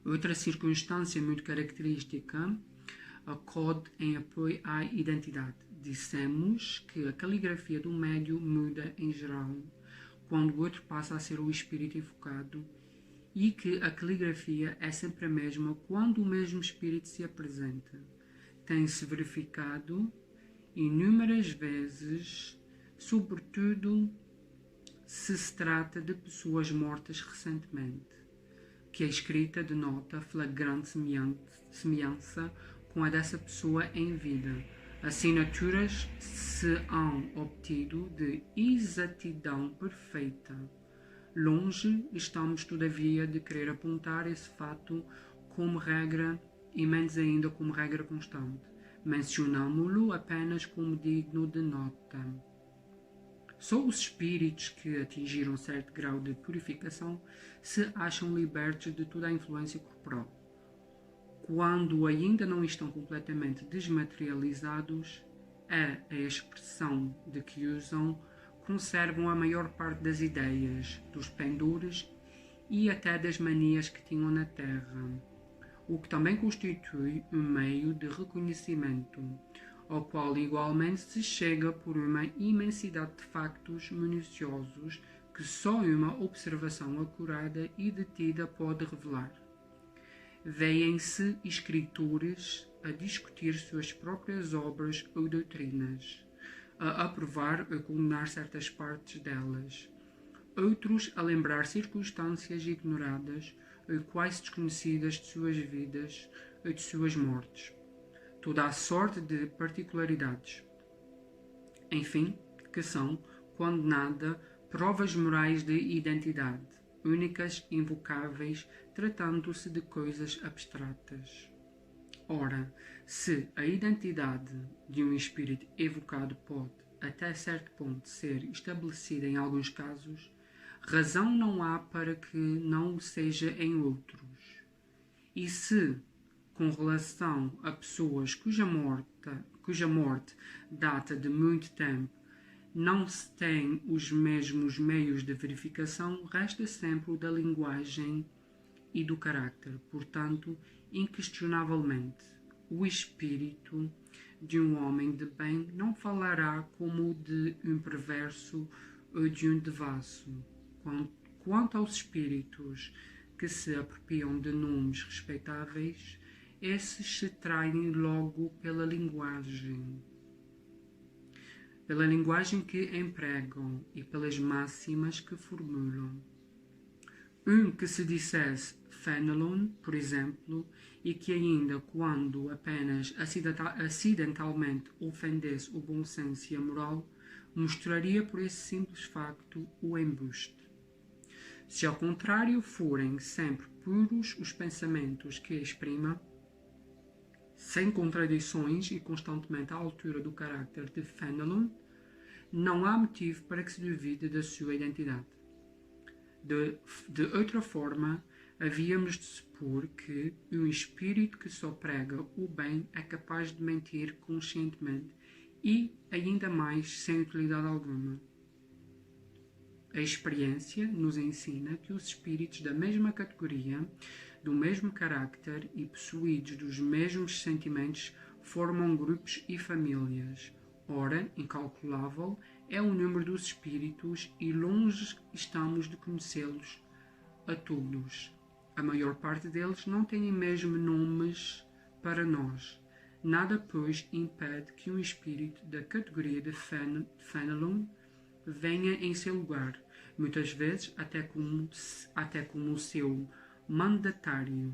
Outra circunstância muito característica acode em apoio à identidade. Dissemos que a caligrafia do médium muda em geral quando o outro passa a ser o espírito evocado e que a caligrafia é sempre a mesma quando o mesmo espírito se apresenta. Tem-se verificado inúmeras vezes, sobretudo se trata de pessoas mortas recentemente, que a escrita denota flagrante semelhança com a dessa pessoa em vida. Assinaturas se hão obtido de exatidão perfeita. Longe estamos, todavia, de querer apontar esse fato como regra e menos ainda como regra constante. Mencionámo-lo apenas como digno de nota. Só os espíritos que atingiram certo grau de purificação se acham libertos de toda a influência corporal. Quando ainda não estão completamente desmaterializados, a expressão de que usam conservam a maior parte das ideias, dos pendores e até das manias que tinham na Terra, o que também constitui um meio de reconhecimento, ao qual igualmente se chega por uma imensidade de factos minuciosos que só uma observação acurada e detida pode revelar. Vêem-se escritores a discutir suas próprias obras ou doutrinas, a aprovar ou condenar certas partes delas, outros a lembrar circunstâncias ignoradas ou quase desconhecidas de suas vidas ou de suas mortes. Toda a sorte de particularidades, enfim, que são, quando nada, provas morais de identidade, únicas, invocáveis, tratando-se de coisas abstratas. Ora, se a identidade de um espírito evocado pode, até certo ponto, ser estabelecida em alguns casos, razão não há para que não o seja em outros. E se, com relação a pessoas cuja morte data de muito tempo, não se tem os mesmos meios de verificação, resta sempre o da linguagem e do carácter. Portanto, inquestionavelmente, o espírito de um homem de bem não falará como o de um perverso ou de um devasso. Quanto aos espíritos que se apropriam de nomes respeitáveis, esses se traem logo pela linguagem que empregam e pelas máximas que formulam. Um que se dissesse Fenelon, por exemplo, e que ainda quando apenas acidentalmente ofendesse o bom senso e a moral, mostraria por esse simples facto o embuste. Se ao contrário forem sempre puros os pensamentos que exprima, sem contradições e constantemente à altura do caráter de Fenelon, não há motivo para que se duvide da sua identidade. De outra forma, havíamos de supor que um espírito que só prega o bem é capaz de mentir conscientemente e, ainda mais, sem utilidade alguma. A experiência nos ensina que os espíritos da mesma categoria, do mesmo carácter e possuídos dos mesmos sentimentos formam grupos e famílias. Ora, incalculável é o número dos espíritos e longe estamos de conhecê-los a todos. A maior parte deles não tem mesmo nomes para nós. Nada, pois, impede que um espírito da categoria de Fenelon venha em seu lugar, muitas vezes até como o seu mandatário.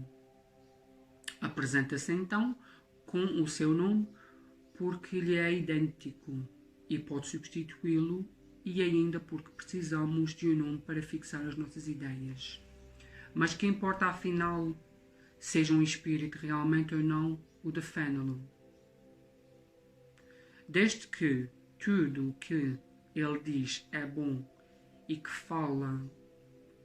Apresenta-se então com o seu nome porque lhe é idêntico e pode substituí-lo, e ainda porque precisamos de um nome para fixar as nossas ideias. Mas que importa afinal seja um espírito realmente ou não o de Fenelon? Desde que tudo o que ele diz é bom e que fala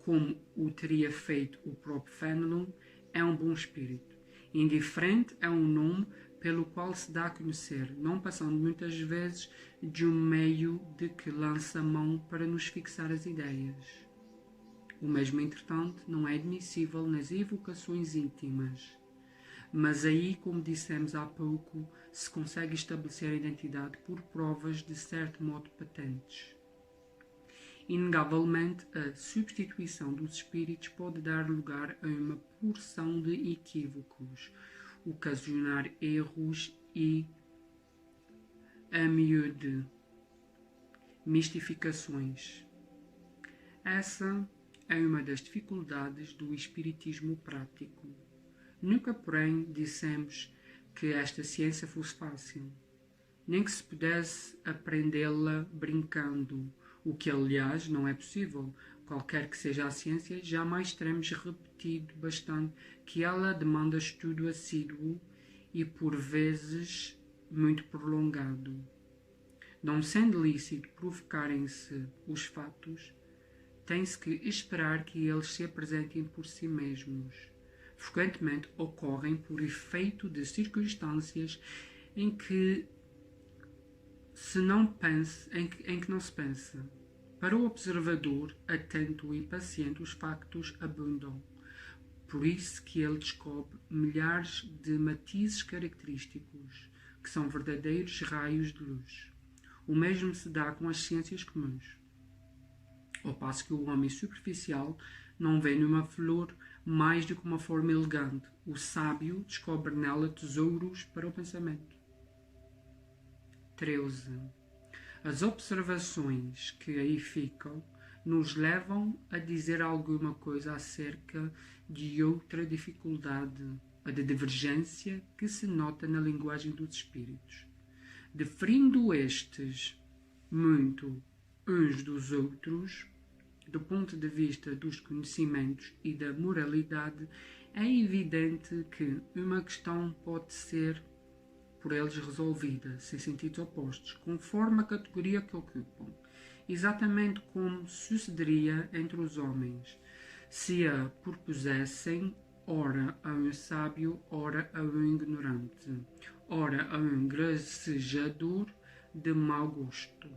como o teria feito o próprio Fenelon, é um bom espírito. Indiferente é um nome pelo qual se dá a conhecer, não passando muitas vezes de um meio de que lança mão para nos fixar as ideias. O mesmo, entretanto, não é admissível nas evocações íntimas. Mas aí, como dissemos há pouco, se consegue estabelecer a identidade por provas de certo modo patentes. Inegavelmente, a substituição dos espíritos pode dar lugar a uma porção de equívocos, ocasionar erros e, a miúde, mistificações. Essa é uma das dificuldades do espiritismo prático. Nunca, porém, dissemos que esta ciência fosse fácil, nem que se pudesse aprendê-la brincando, o que, aliás, não é possível. Qualquer que seja a ciência, jamais teremos repetido bastante que ela demanda estudo assíduo e, por vezes, muito prolongado. Não sendo lícito provocarem-se os fatos, tem-se que esperar que eles se apresentem por si mesmos. Frequentemente ocorrem por efeito de circunstâncias em que não se pensa. Para o observador atento e paciente, os factos abundam. Por isso que ele descobre milhares de matizes característicos, que são verdadeiros raios de luz. O mesmo se dá com as ciências comuns. Ao passo que o homem superficial não vê numa flor mais do que uma forma elegante. O sábio descobre nela tesouros para o pensamento. 13. As observações que aí ficam nos levam a dizer alguma coisa acerca de outra dificuldade, a da divergência que se nota na linguagem dos espíritos. Diferindo estes muito uns dos outros, do ponto de vista dos conhecimentos e da moralidade, é evidente que uma questão pode ser por eles resolvida, sem sentidos opostos, conforme a categoria que ocupam, exatamente como sucederia entre os homens, se a propusessem ora a um sábio, ora a um ignorante, ora a um gracejador de mau gosto.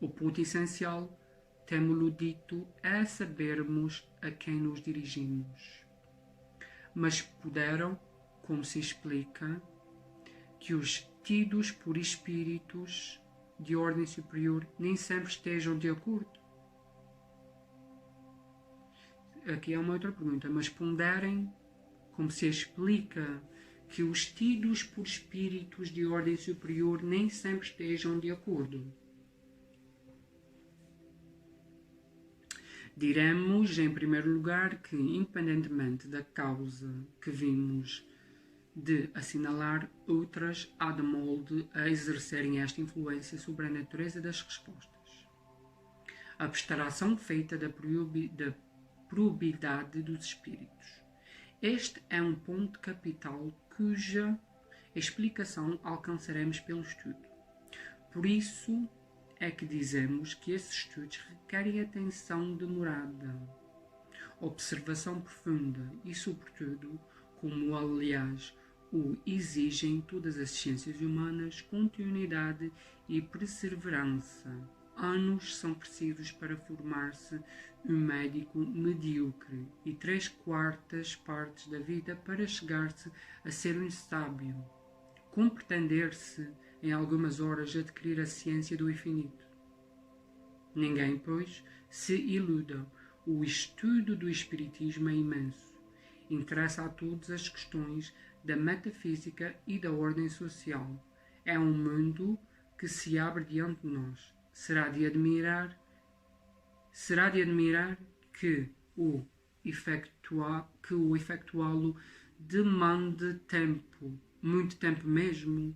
O ponto essencial, temo-lo dito, é sabermos a quem nos dirigimos. Mas puderam, como se explica, que os tidos por espíritos de ordem superior nem sempre estejam de acordo. Aqui é uma outra pergunta, mas ponderem, como se explica, que os tidos por espíritos de ordem superior nem sempre estejam de acordo. Diremos, em primeiro lugar, que, independentemente da causa que vimos de assinalar, outras há de molde a exercerem esta influência sobre a natureza das respostas. A abstração feita da probidade dos espíritos. Este é um ponto capital cuja explicação alcançaremos pelo estudo. Por isso é que dizemos que esses estudos requerem atenção demorada, observação profunda e, sobretudo, como aliás o exigem todas as ciências humanas, continuidade e perseverança. Anos são precisos para formar-se um médico medíocre e 3/4 partes da vida para chegar-se a ser um sábio. Como pretender-se em algumas horas adquirir a ciência do infinito? Ninguém, pois, se iluda. O estudo do espiritismo é imenso. Interessa a todos as questões da metafísica e da ordem social. É um mundo que se abre diante de nós. Será de admirar que o efetuá-lo demande tempo, muito tempo mesmo.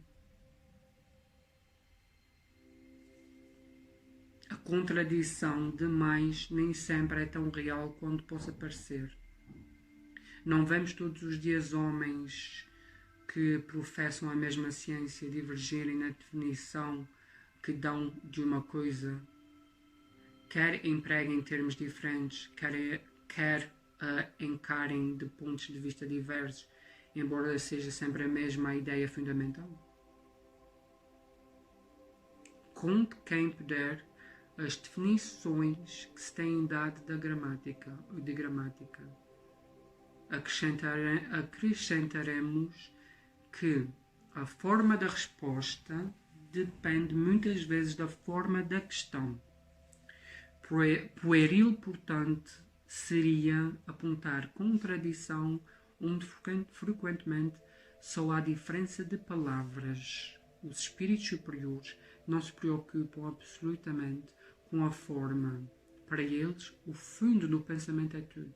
A contradição demais nem sempre é tão real quanto possa parecer. Não vemos todos os dias homens que professam a mesma ciência divergirem na definição que dão de uma coisa, quer empreguem termos diferentes, quer a encarem de pontos de vista diversos, embora seja sempre a mesma ideia fundamental. Conte quem puder as definições que se têm dado da gramática ou de gramática. Acrescentaremos que a forma da resposta depende muitas vezes da forma da questão. Pueril, portanto, seria apontar contradição onde frequentemente só há diferença de palavras. Os espíritos superiores não se preocupam absolutamente com a forma. Para eles, o fundo do pensamento é tudo.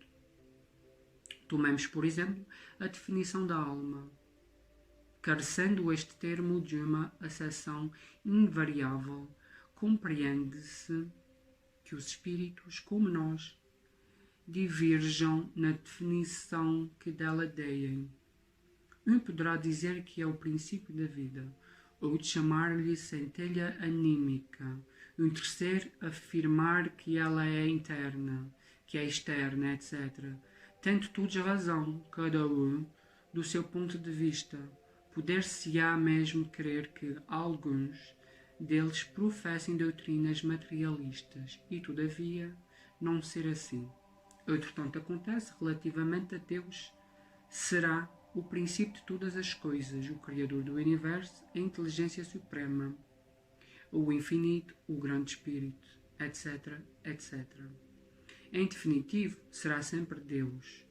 Tomemos, por exemplo, a definição da alma. Carecendo este termo de uma acessão invariável, compreende-se que os espíritos, como nós, diverjam na definição que dela deem. Um poderá dizer que é o princípio da vida, outro chamar-lhe centelha anímica, um terceiro afirmar que ela é interna, que é externa, etc. Tendo todos razão, cada um, do seu ponto de vista. Poder-se-á mesmo crer que alguns deles professem doutrinas materialistas e, todavia, não ser assim. Outro tanto acontece relativamente a Deus. Será o princípio de todas as coisas, o Criador do Universo, a inteligência suprema, o infinito, o grande Espírito, etc., etc. Em definitivo, será sempre Deus.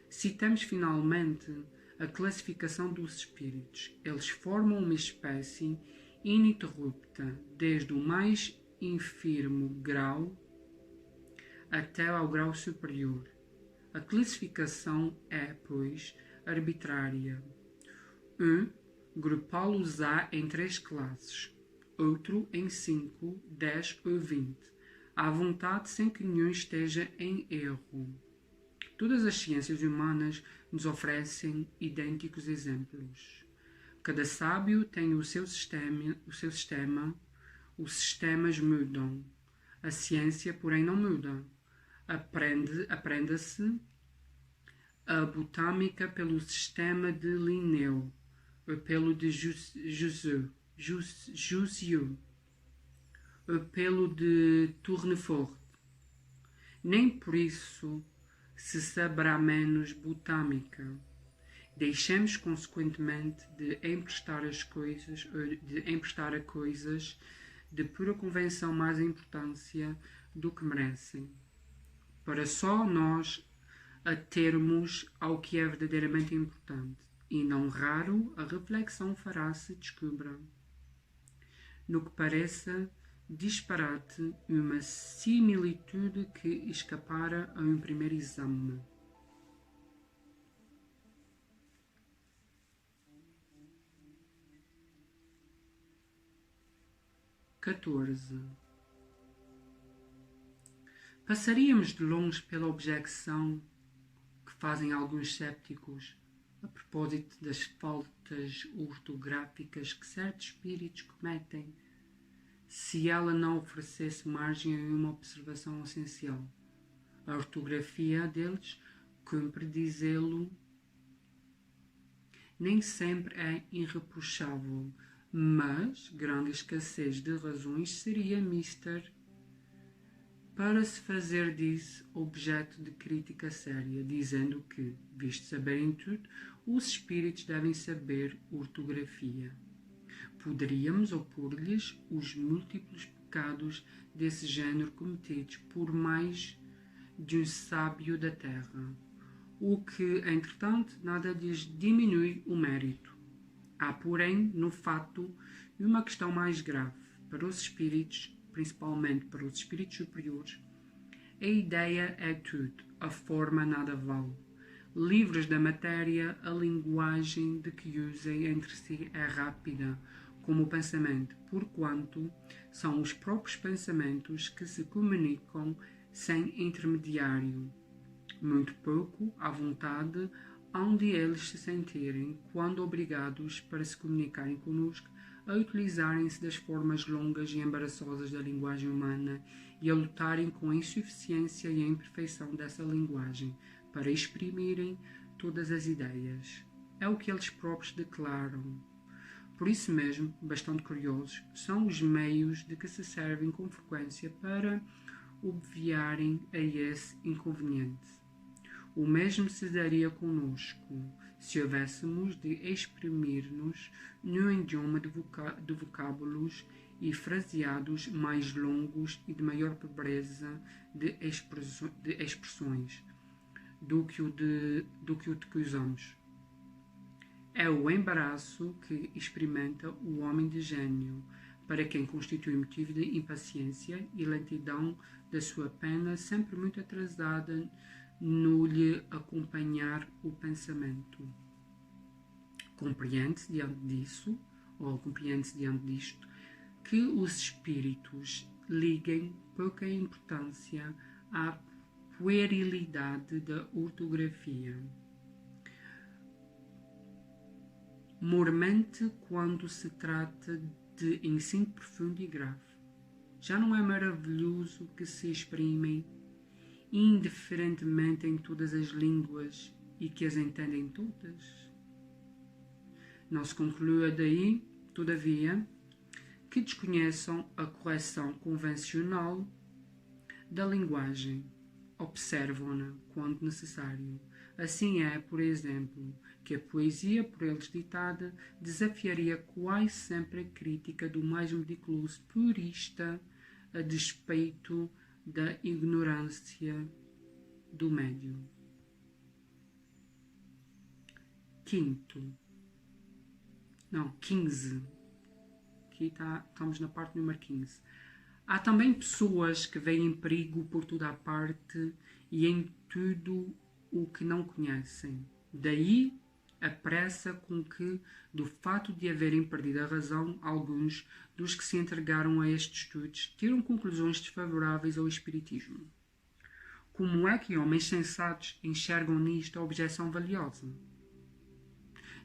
Citamos finalmente a classificação dos espíritos. Eles formam uma espécie ininterrupta, desde o mais infirmo grau até ao grau superior. A classificação é, pois, arbitrária. Grupá-los-á em 3 classes, outro em 5, 10 ou 20, à vontade sem que nenhum esteja em erro. Todas as ciências humanas nos oferecem idênticos exemplos. Cada sábio tem o seu sistema, os sistemas mudam. A ciência, porém, não muda. Aprenda-se a botânica pelo sistema de Linneu, ou pelo de Jussieu, ou pelo de Tournefort. Nem por isso se saberá menos botânica. Deixemos, consequentemente, de emprestar a coisas de pura convenção mais importância do que merecem, para só nós atermos ao que é verdadeiramente importante, e não raro a reflexão fará-se descubra, no que pareça disparate, uma similitude que escapara a um primeiro exame. Passaríamos de longe pela objeção que fazem alguns cépticos a propósito das faltas ortográficas que certos espíritos cometem, se ela não oferecesse margem a uma observação essencial. A ortografia deles, cumpre dizê-lo, nem sempre é irreprochável, mas grande escassez de razões seria mister para se fazer disso objeto de crítica séria, dizendo que, visto saberem tudo, os espíritos devem saber ortografia. Poderíamos opor-lhes os múltiplos pecados desse género cometidos por mais de um sábio da terra, o que, entretanto, nada lhes diminui o mérito. Há, porém, no fato, uma questão mais grave. Para os espíritos, principalmente para os espíritos superiores, a ideia é tudo, a forma nada vale. Livres da matéria, a linguagem de que usem entre si é rápida, como o pensamento, porquanto são os próprios pensamentos que se comunicam sem intermediário. Muito pouco, à vontade, hão de eles se sentirem, quando obrigados para se comunicarem conosco, a utilizarem-se das formas longas e embaraçosas da linguagem humana e a lutarem com a insuficiência e a imperfeição dessa linguagem para exprimirem todas as ideias. É o que eles próprios declaram. Por isso mesmo, bastante curiosos, são os meios de que se servem com frequência para obviarem a esse inconveniente. O mesmo se daria conosco se houvéssemos de exprimir-nos no idioma de vocábulos e fraseados mais longos e de maior pobreza de expressões do que o de que usamos. É o embaraço que experimenta o homem de gênio, para quem constitui motivo de impaciência e lentidão da sua pena, sempre muito atrasada no lhe acompanhar o pensamento. Compreende-se diante disto, que os espíritos liguem pouca importância à puerilidade da ortografia. Mormente quando se trata de ensino profundo e grave. Já não é maravilhoso que se exprimem indiferentemente em todas as línguas e que as entendem todas? Não se conclua daí, todavia, que desconheçam a correção convencional da linguagem. Observam-na quando necessário. Assim é, por exemplo, que a poesia, por eles ditada, desafiaria quase sempre a crítica do mais meticuloso purista a despeito da ignorância do médium. Quinto. Não, 15. Aqui estamos na parte número 15. Há também pessoas que veem perigo por toda a parte e em tudo o que não conhecem. Daí a pressa com que, do fato de haverem perdido a razão, alguns dos que se entregaram a estes estudos tiram conclusões desfavoráveis ao espiritismo. Como é que homens sensatos enxergam nisto a objeção valiosa?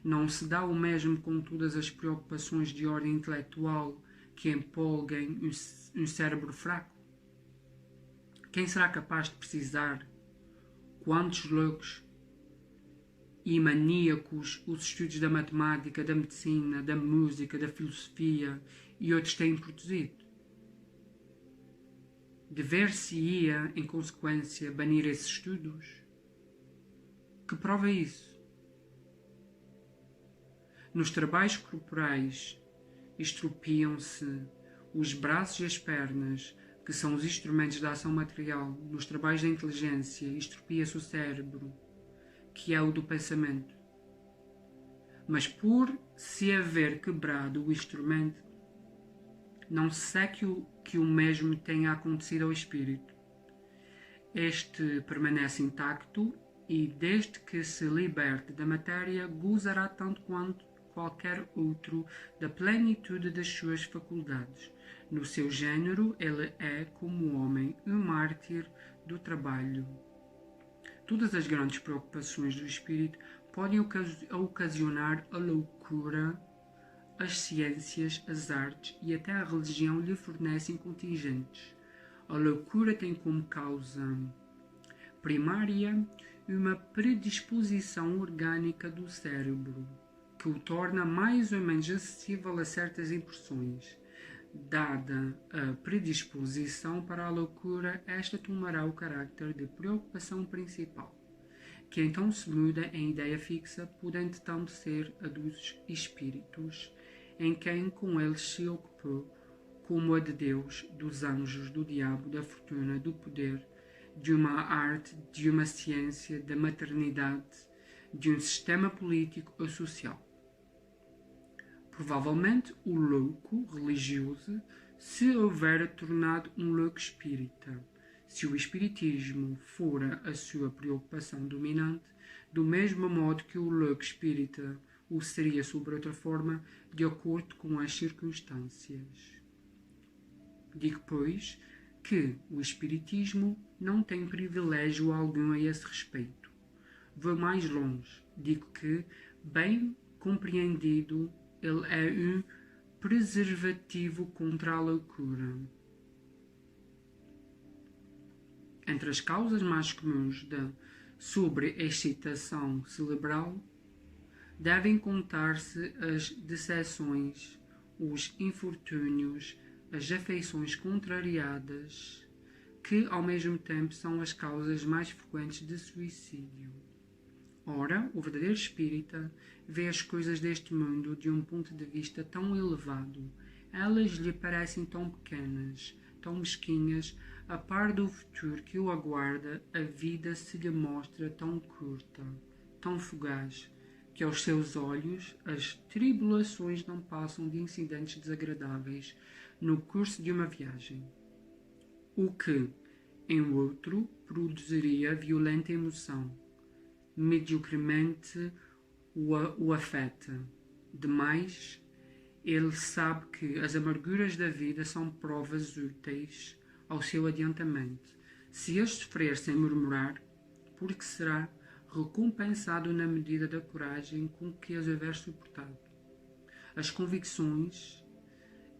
Não se dá o mesmo com todas as preocupações de ordem intelectual que empolguem um cérebro fraco? Quem será capaz de precisar quantos loucos e maníacos os estudos da matemática, da medicina, da música, da filosofia e outros têm produzido? Dever-se-ia, em consequência, banir esses estudos? Que prova isso? Nos trabalhos corporais estropiam-se os braços e as pernas, que são os instrumentos da ação material. Nos trabalhos da inteligência estropia-se o cérebro, que é o do pensamento. Mas por se haver quebrado o instrumento, não se segue que o mesmo tenha acontecido ao espírito. Este permanece intacto e, desde que se liberte da matéria, gozará tanto quanto qualquer outro da plenitude das suas faculdades. No seu gênero, ele é, como o homem, um mártir do trabalho. Todas as grandes preocupações do espírito podem ocasionar a loucura. As ciências, as artes e até a religião lhe fornecem contingentes. A loucura tem como causa primária uma predisposição orgânica do cérebro, que o torna mais ou menos acessível a certas impressões. Dada a predisposição para a loucura, esta tomará o caráter de preocupação principal, que então se muda em ideia fixa, podendo tanto ser a dos espíritos, em quem com eles se ocupou, como a de Deus, dos anjos, do diabo, da fortuna, do poder, de uma arte, de uma ciência, da maternidade, de um sistema político ou social. Provavelmente o louco religioso se houvera tornado um louco espírita, se o espiritismo fora a sua preocupação dominante, do mesmo modo que o louco espírita o seria sob outra forma, de acordo com as circunstâncias. Digo, pois, que o espiritismo não tem privilégio algum a esse respeito. Vou mais longe, digo que, bem compreendido, ele é um preservativo contra a loucura. Entre as causas mais comuns da sobreexcitação cerebral, Devem contar-se as decepções, os infortúnios, as afeições contrariadas, que ao mesmo tempo são as causas mais frequentes de suicídio. Ora, o verdadeiro espírita vê as coisas deste mundo de um ponto de vista tão elevado, elas lhe parecem tão pequenas, tão mesquinhas, a par do futuro que o aguarda, a vida se lhe mostra tão curta, tão fugaz, que aos seus olhos as tribulações não passam de incidentes desagradáveis no curso de uma viagem. O que, em outro, produziria violenta emoção, mediocremente o afeta. Demais, ele sabe que as amarguras da vida são provas úteis ao seu adiantamento. Se as sofrer sem murmurar, porque será recompensado na medida da coragem com que as houver suportado. As convicções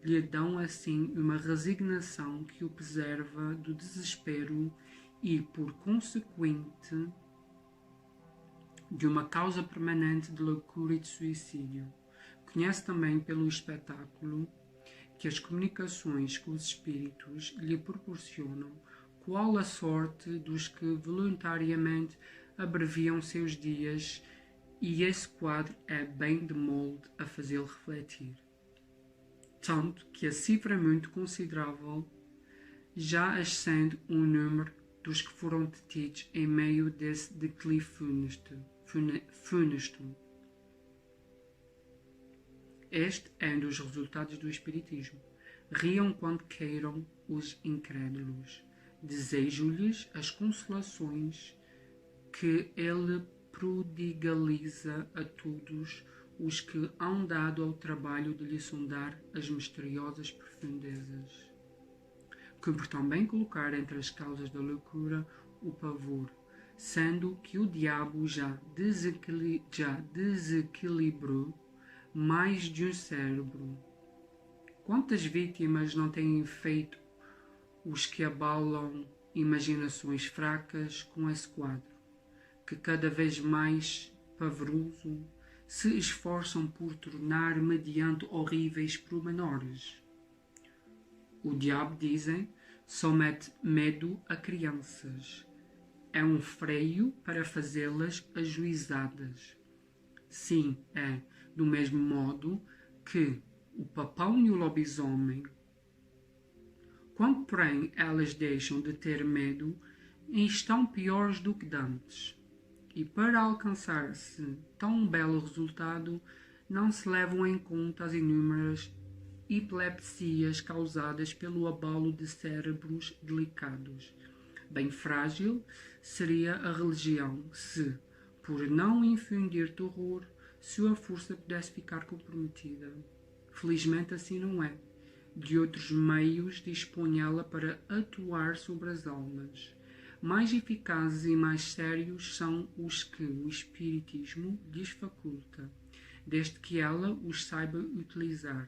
lhe dão assim uma resignação que o preserva do desespero e, por consequente, de uma causa permanente de loucura e de suicídio. Conhece também pelo espetáculo que as comunicações com os espíritos lhe proporcionam qual a sorte dos que voluntariamente abreviam seus dias, e esse quadro é bem de molde a fazê-lo refletir. Tanto que a cifra é muito considerável, já ascende um número dos que foram detidos em meio desse declive funesto. Este é um dos resultados do Espiritismo. Riam quando queiram os incrédulos. Desejo-lhes as consolações que ele prodigaliza a todos os que hão dado ao trabalho de lhe sondar as misteriosas profundezas. Cumpre também colocar entre as causas da loucura o pavor, sendo que o diabo já desequilibrou mais de um cérebro. Quantas vítimas não têm feito os que abalam imaginações fracas com esse quadro, que cada vez mais pavoroso se esforçam por tornar mediante horríveis pormenores. O diabo, dizem, só mete medo a crianças. É um freio para fazê-las ajuizadas. Sim, é do mesmo modo que o papão e o lobisomem. Quando, porém, elas deixam de ter medo, estão piores do que dantes. E para alcançar-se tão belo resultado, não se levam em conta as inúmeras epilepsias causadas pelo abalo de cérebros delicados. Bem frágil seria a religião se, por não infundir terror, sua força pudesse ficar comprometida. Felizmente assim não é. De outros meios dispõe ela para atuar sobre as almas. Mais eficazes e mais sérios são os que o Espiritismo lhes faculta, desde que ela os saiba utilizar.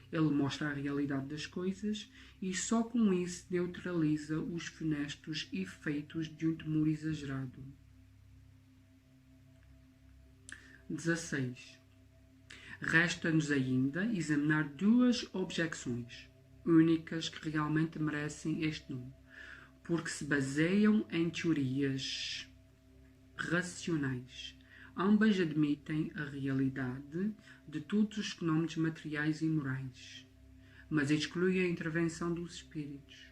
Ele mostra a realidade das coisas e só com isso neutraliza os funestos efeitos de um temor exagerado. 16. Resta-nos ainda examinar duas objeções, únicas que realmente merecem este nome, porque se baseiam em teorias racionais. Ambas admitem a realidade de todos os fenómenos materiais e morais, mas excluem a intervenção dos espíritos.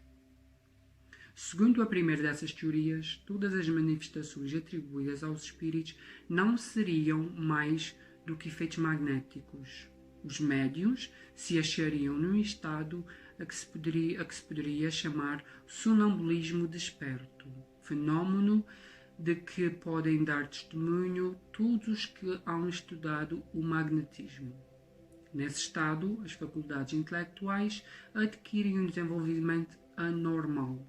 Segundo a primeira dessas teorias, todas as manifestações atribuídas aos espíritos não seriam mais do que efeitos magnéticos. Os médiuns se achariam num estado a que se poderia chamar sonambulismo desperto, fenómeno de que podem dar testemunho todos os que hão estudado o magnetismo. Nesse estado, as faculdades intelectuais adquirem um desenvolvimento anormal.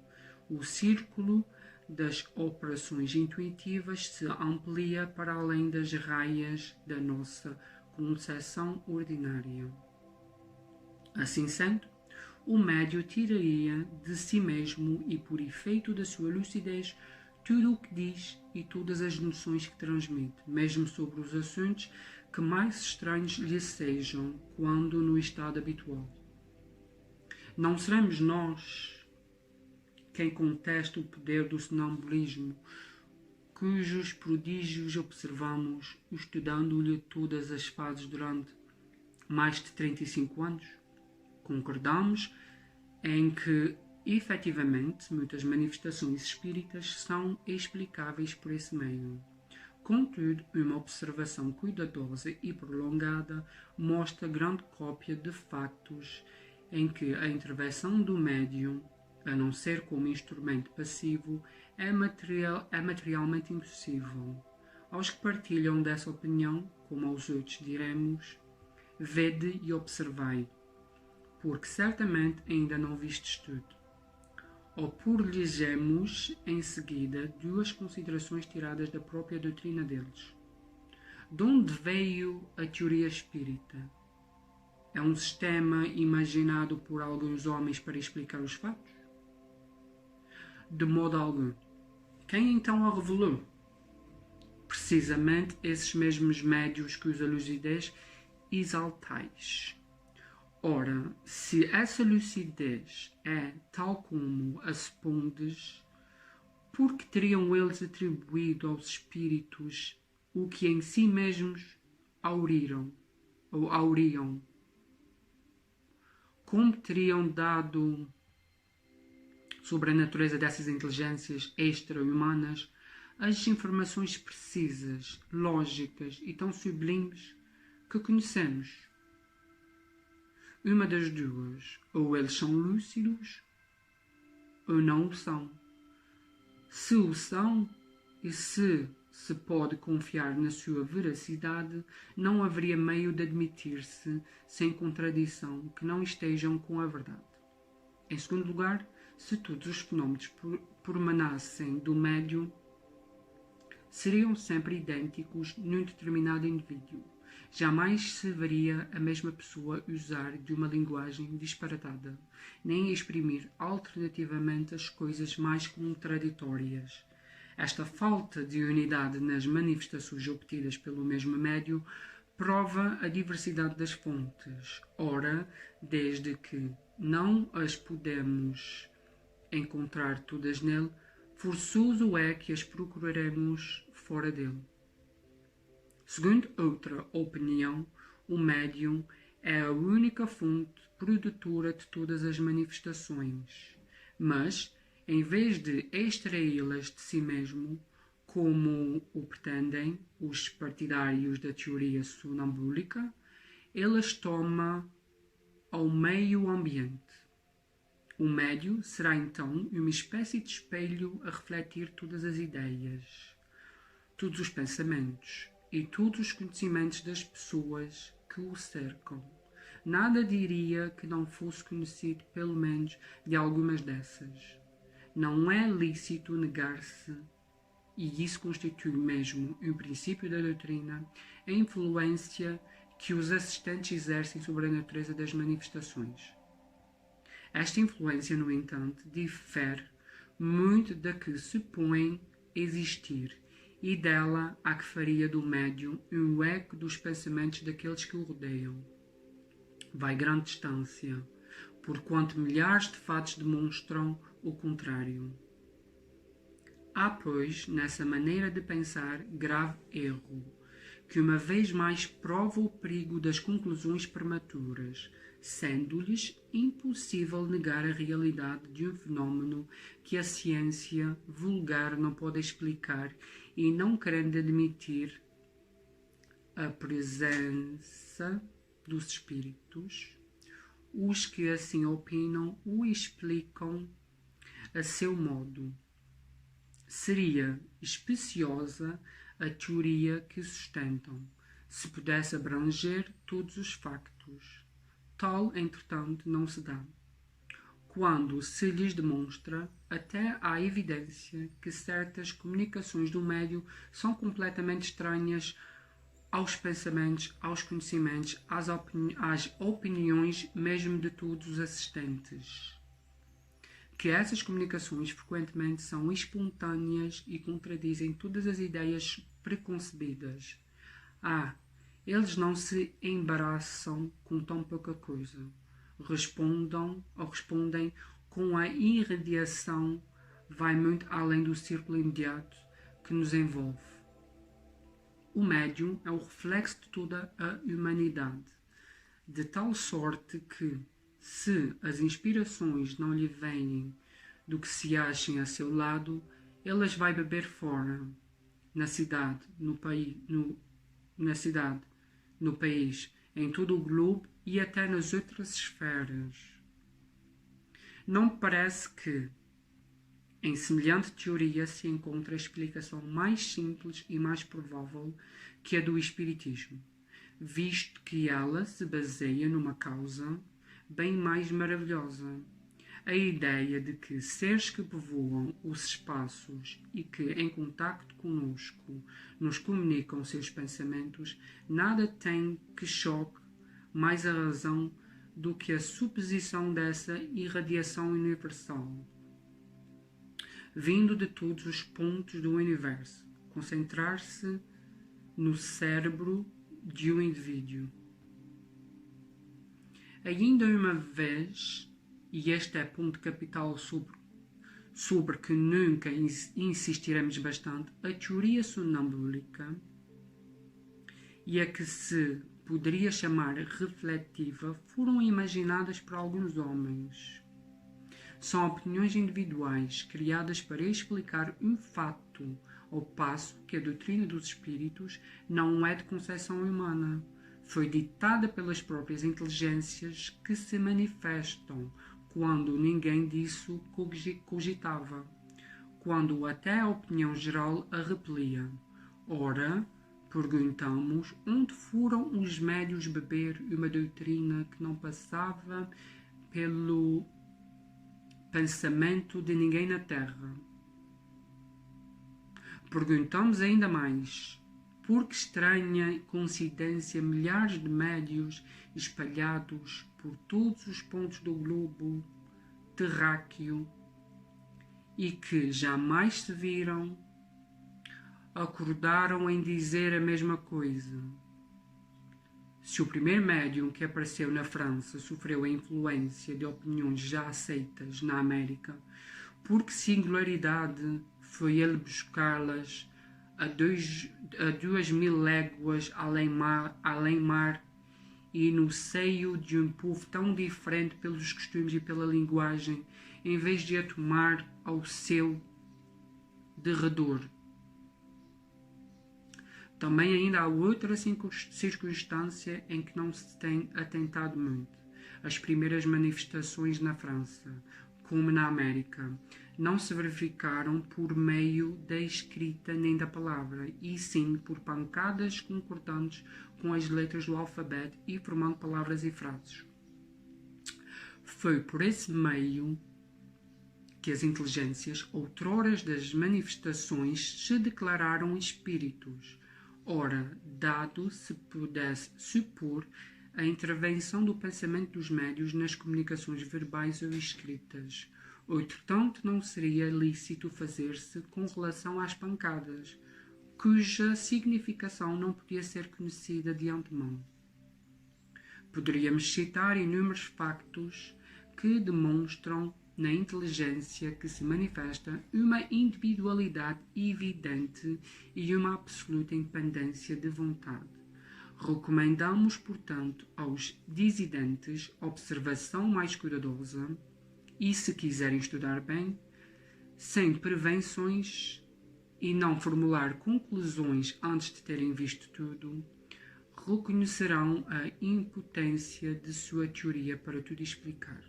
O círculo das operações intuitivas se amplia para além das raias da nossa concepção ordinária. Assim sendo, o médium tiraria de si mesmo e por efeito da sua lucidez tudo o que diz e todas as noções que transmite, mesmo sobre os assuntos que mais estranhos lhe sejam quando no estado habitual. Não seremos nós quem contesta o poder do sonambulismo, cujos prodígios observamos estudando-lhe todas as fases durante mais de 35 anos? Concordamos em que, efetivamente, muitas manifestações espíritas são explicáveis por esse meio. Contudo, uma observação cuidadosa e prolongada mostra grande cópia de factos em que a intervenção do médium, a não ser como instrumento passivo, é materialmente impossível. Aos que partilham dessa opinião, como aos outros diremos, vede e observai, porque certamente ainda não vistes tudo. Ou por-lhes-emos em seguida duas considerações tiradas da própria doutrina deles. De onde veio a teoria espírita? É um sistema imaginado por alguns homens para explicar os fatos? De modo algum. Quem então a revelou? Precisamente esses mesmos médios que os lucidez exaltais. Ora, se essa lucidez é tal como a supondes, por que teriam eles atribuído aos espíritos o que em si mesmos auriram, ou auriam? Como teriam dado sobre a natureza dessas inteligências extra-humanas as informações precisas, lógicas e tão sublimes que conhecemos? Uma das duas, ou eles são lúcidos, ou não o são. Se o são, e se pode confiar na sua veracidade, não haveria meio de admitir-se, sem contradição, que não estejam com a verdade. Em segundo lugar, se todos os fenómenos promanassem do médium, seriam sempre idênticos num determinado indivíduo. Jamais se veria a mesma pessoa usar de uma linguagem disparatada, nem exprimir alternativamente as coisas mais contraditórias. Esta falta de unidade nas manifestações obtidas pelo mesmo médium prova a diversidade das fontes. Ora, desde que não as podemos encontrar todas nele, forçoso é que as procuraremos fora dele. Segundo outra opinião, o médium é a única fonte produtora de todas as manifestações, mas, em vez de extraí-las de si mesmo, como o pretendem os partidários da teoria sonambúlica, ele as toma ao meio ambiente. O médium será então uma espécie de espelho a refletir todas as ideias, todos os pensamentos e todos os conhecimentos das pessoas que o cercam. Nada diria que não fosse conhecido pelo menos de algumas dessas. Não é lícito negar-se, e isso constitui mesmo um princípio da doutrina, a influência que os assistentes exercem sobre a natureza das manifestações. Esta influência, no entanto, difere muito da que supõem existir, e dela a que faria do médium um eco dos pensamentos daqueles que o rodeiam. Vai grande distância, porquanto milhares de fatos demonstram o contrário. Há, pois, nessa maneira de pensar, grave erro, que uma vez mais prova o perigo das conclusões prematuras, sendo-lhes impossível negar a realidade de um fenómeno que a ciência vulgar não pode explicar e não querendo admitir a presença dos espíritos, os que assim opinam o explicam a seu modo. Seria especiosa a teoria que sustentam, se pudesse abranger todos os factos. Tal, entretanto, não se dá. Quando se lhes demonstra, até há evidência que certas comunicações do médium são completamente estranhas aos pensamentos, aos conhecimentos, às opiniões mesmo de todos os assistentes. Que essas comunicações frequentemente são espontâneas e contradizem todas as ideias preconcebidas. Eles não se embaraçam com tão pouca coisa. Respondem com a irradiação, vai muito além do círculo imediato que nos envolve. O médium é o reflexo de toda a humanidade, de tal sorte que, se as inspirações não lhe vêm do que se achem a seu lado, ele as vai beber fora, na cidade, no país, em todo o globo e até nas outras esferas. Não me parece que, em semelhante teoria, se encontra a explicação mais simples e mais provável que a do Espiritismo, visto que ela se baseia numa causa bem mais maravilhosa. A ideia de que seres que povoam os espaços e que, em contacto conosco, nos comunicam seus pensamentos, nada tem que choque mais a razão do que a suposição dessa irradiação universal, vindo de todos os pontos do universo, concentrar-se no cérebro de um indivíduo. Ainda uma vez, e este é ponto capital sobre que nunca insistiremos bastante, a teoria sonambúlica, e a que se poderia chamar refletiva, foram imaginadas por alguns homens. São opiniões individuais criadas para explicar um fato, ao passo que a doutrina dos espíritos não é de concepção humana. Foi ditada pelas próprias inteligências que se manifestam quando ninguém disso cogitava, quando até a opinião geral a repelia. Ora, perguntamos onde foram os médios beber uma doutrina que não passava pelo pensamento de ninguém na Terra. Perguntamos ainda mais, por que estranha coincidência milhares de médios espalhados por todos os pontos do globo terráqueo e que jamais se viram, acordaram em dizer a mesma coisa. Se o primeiro médium que apareceu na França sofreu a influência de opiniões já aceitas na América, por que singularidade foi ele buscá-las a 2.000 léguas além mar e no seio de um povo tão diferente pelos costumes e pela linguagem, em vez de a tomar ao seu derredor? Também ainda há outra circunstância em que não se tem atentado muito. As primeiras manifestações na França, como na América, não se verificaram por meio da escrita nem da palavra, e sim por pancadas concordantes com as letras do alfabeto e formando palavras e frases. Foi por esse meio que as inteligências, outroras das manifestações, se declararam espíritos. Ora, dado se pudesse supor a intervenção do pensamento dos médios nas comunicações verbais ou escritas, outro não seria lícito fazer-se com relação às pancadas, cuja significação não podia ser conhecida de antemão. Poderíamos citar inúmeros factos que demonstram na inteligência que se manifesta uma individualidade evidente e uma absoluta independência de vontade. Recomendamos, portanto, aos dissidentes observação mais cuidadosa e, se quiserem estudar bem, sem prevenções e não formular conclusões antes de terem visto tudo, reconhecerão a impotência de sua teoria para tudo explicar.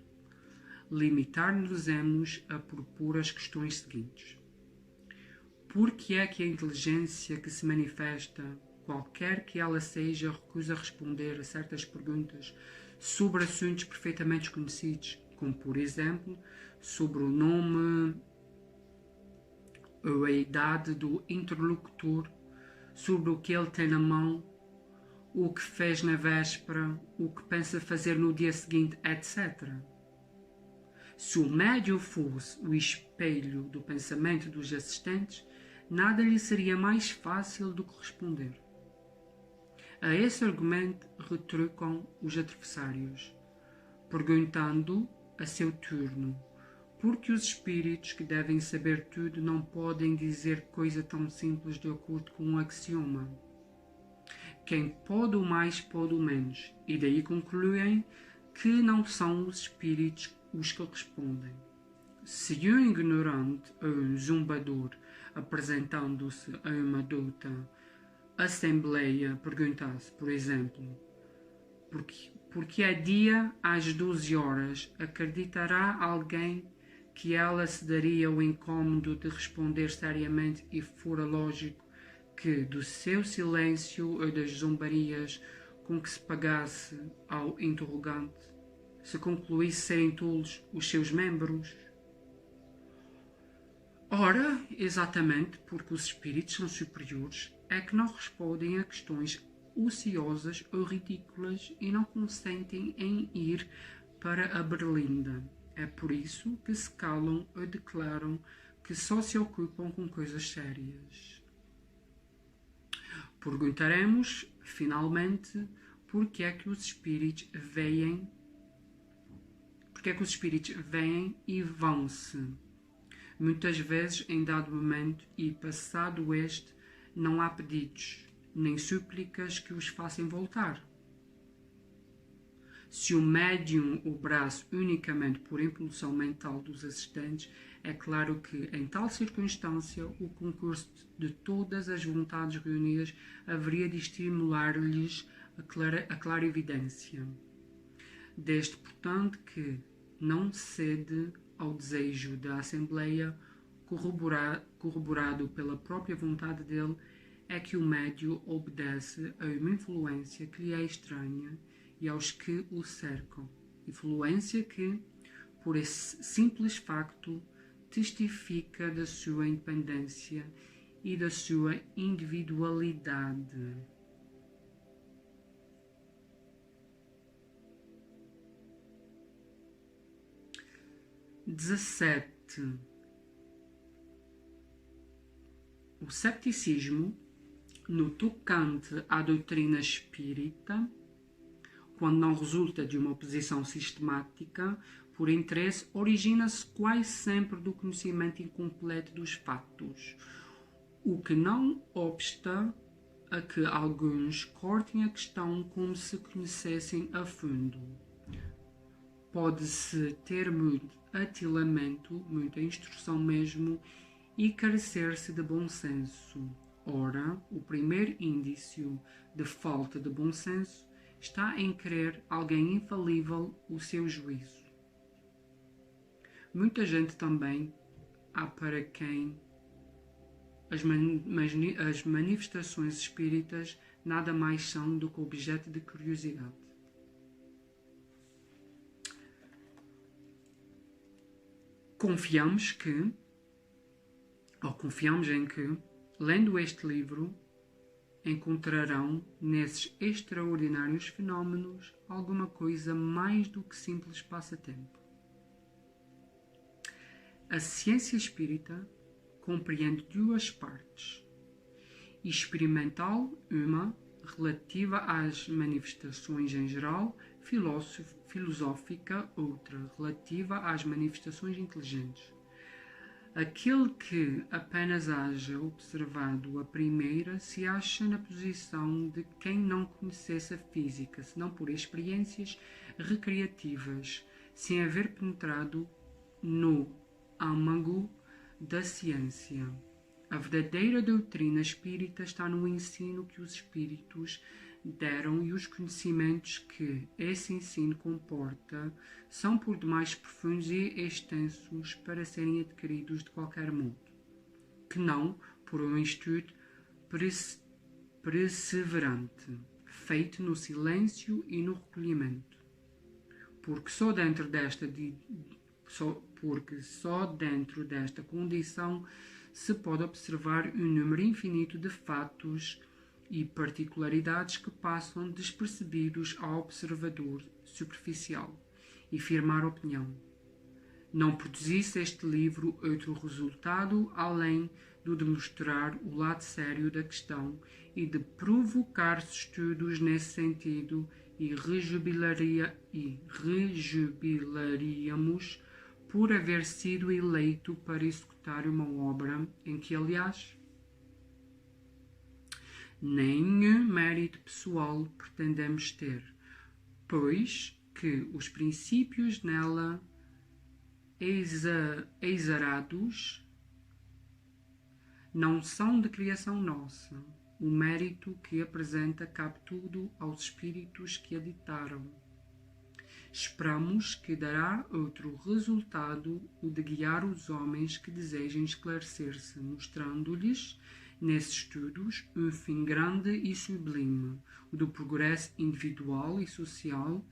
Limitar-nos-emos a propor as questões seguintes. Por que é que a inteligência que se manifesta, qualquer que ela seja, recusa responder a certas perguntas sobre assuntos perfeitamente desconhecidos, como, por exemplo, sobre o nome ou a idade do interlocutor, sobre o que ele tem na mão, o que fez na véspera, o que pensa fazer no dia seguinte, etc. Se o médium fosse o espelho do pensamento dos assistentes, nada lhe seria mais fácil do que responder. A esse argumento retrucam os adversários, perguntando a seu turno, porque os espíritos que devem saber tudo não podem dizer coisa tão simples de acordo com um axioma. Quem pode o mais, pode o menos, e daí concluem que não são os espíritos os que respondem. Se um ignorante ou um zumbador, apresentando-se a uma douta assembleia, perguntasse, por exemplo, porque é dia às 12 horas, acreditará alguém que ela se daria o incômodo de responder seriamente e fora lógico que do seu silêncio ou das zombarias com que se pagasse ao interrogante, se concluísse serem tolos os seus membros? Ora, exatamente porque os espíritos são superiores, é que não respondem a questões ociosas ou ridículas e não consentem em ir para a berlinda. É por isso que se calam ou declaram que só se ocupam com coisas sérias. Perguntaremos, finalmente, porque é que os espíritos vêm e vão-se. Muitas vezes, em dado momento e passado este, não há pedidos, nem súplicas que os façam voltar. Se o médium obrasse unicamente por impulsão mental dos assistentes, é claro que, em tal circunstância, o concurso de todas as vontades reunidas haveria de estimular-lhes a clarividência. Desde, portanto, que não cede ao desejo da Assembleia, corroborado pela própria vontade dele, é que o médium obedece a uma influência que lhe é estranha e aos que o cercam. Influência que, por esse simples facto, testifica da sua independência e da sua individualidade. O cepticismo, no tocante à doutrina espírita, quando não resulta de uma oposição sistemática por interesse, origina-se quase sempre do conhecimento incompleto dos fatos, o que não obsta a que alguns cortem a questão como se conhecessem a fundo. Pode-se ter muito atilamento, muita instrução mesmo, e carecer-se de bom senso. Ora, o primeiro indício de falta de bom senso está em crer alguém infalível o seu juízo. Muita gente também há para quem as manifestações espíritas nada mais são do que objeto de curiosidade. Confiamos em que, lendo este livro, encontrarão nesses extraordinários fenómenos alguma coisa mais do que simples passatempo. A ciência espírita compreende duas partes: experimental, uma, relativa às manifestações em geral, filosófica, outra, relativa às manifestações inteligentes. Aquele que apenas haja observado a primeira se acha na posição de quem não conhecesse a física, senão por experiências recreativas, sem haver penetrado no âmago da ciência. A verdadeira doutrina espírita está no ensino que os espíritos deram e os conhecimentos que esse ensino comporta são por demais profundos e extensos para serem adquiridos de qualquer modo, que não por um estudo perseverante, feito no silêncio e no recolhimento, porque só dentro desta condição se pode observar um número infinito de fatos e particularidades que passam despercebidos ao observador superficial e firmar opinião. não produzisse este livro outro resultado além do de mostrar o lado sério da questão e de provocar estudos nesse sentido, e rejubilaríamos por haver sido eleito para executar uma obra em que, aliás, nenhum mérito pessoal pretendemos ter, pois que os princípios nela exarados não são de criação nossa. O mérito que apresenta cabe tudo aos espíritos que a ditaram. Esperamos que dará outro resultado, o de guiar os homens que desejem esclarecer-se, mostrando-lhes, nesses estudos, um fim grande e sublime, o do progresso individual e social,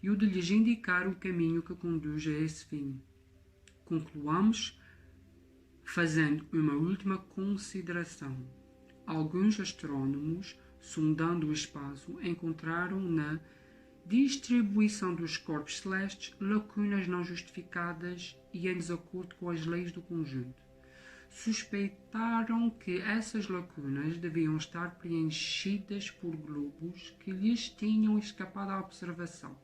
e o de lhes indicar o caminho que conduz a esse fim. Concluamos fazendo uma última consideração. Alguns astrônomos, sondando o espaço, encontraram na distribuição dos corpos celestes lacunas não justificadas e em desacordo com as leis do conjunto. Suspeitaram que essas lacunas deviam estar preenchidas por globos que lhes tinham escapado à observação.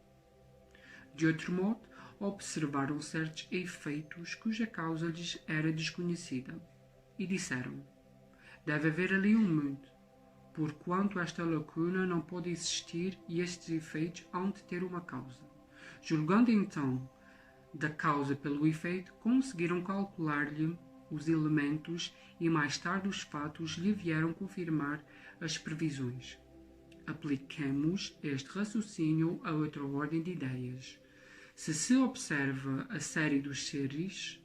De outro modo, observaram certos efeitos cuja causa lhes era desconhecida e disseram: deve haver ali um mundo, porquanto esta lacuna não pode existir e estes efeitos hão de ter uma causa. Julgando então da causa pelo efeito, conseguiram calcular-lhe os elementos e mais tarde os fatos lhe vieram confirmar as previsões. Apliquemos este raciocínio a outra ordem de ideias. Se se observa a série dos seres,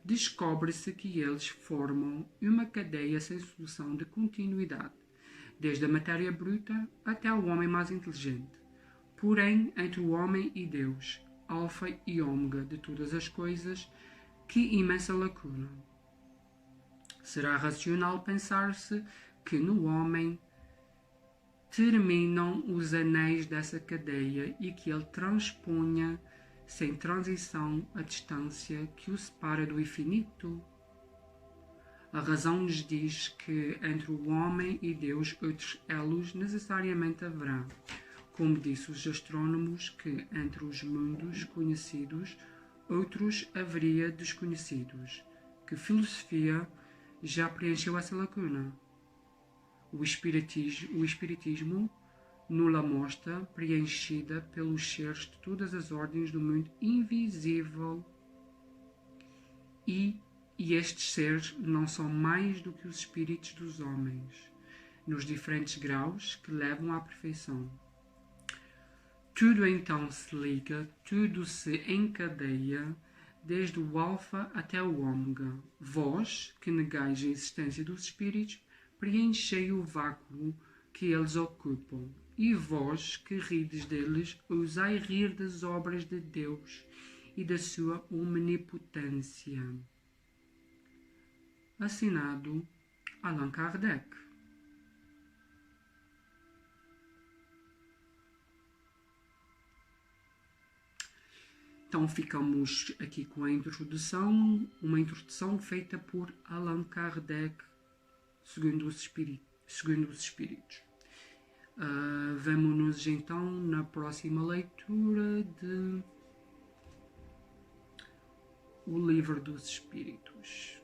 descobre-se que eles formam uma cadeia sem solução de continuidade, desde a matéria bruta até o homem mais inteligente. Porém, entre o homem e Deus, alfa e ômega de todas as coisas, que imensa lacuna. Será racional pensar-se que no homem terminam os anéis dessa cadeia e que ele transponha sem transição a distância que o separa do infinito? A razão nos diz que entre o homem e Deus outros elos necessariamente haverá, como disse os astrônomos que entre os mundos conhecidos outros haveria desconhecidos, que filosofia já preencheu essa lacuna. O espiritismo nula mostra preenchida pelos seres de todas as ordens do mundo invisível e estes seres não são mais do que os espíritos dos homens, nos diferentes graus que levam à perfeição. Tudo então se liga, tudo se encadeia, desde o alfa até o ômega. Vós, que negais a existência dos espíritos, preenchei o vácuo que eles ocupam. E vós, que rides deles, ousai rir das obras de Deus e da sua omnipotência. Assinado Allan Kardec. Então ficamos aqui com a introdução, uma introdução feita por Allan Kardec, segundo os espíritos. Vemo-nos então na próxima leitura de O Livro dos Espíritos.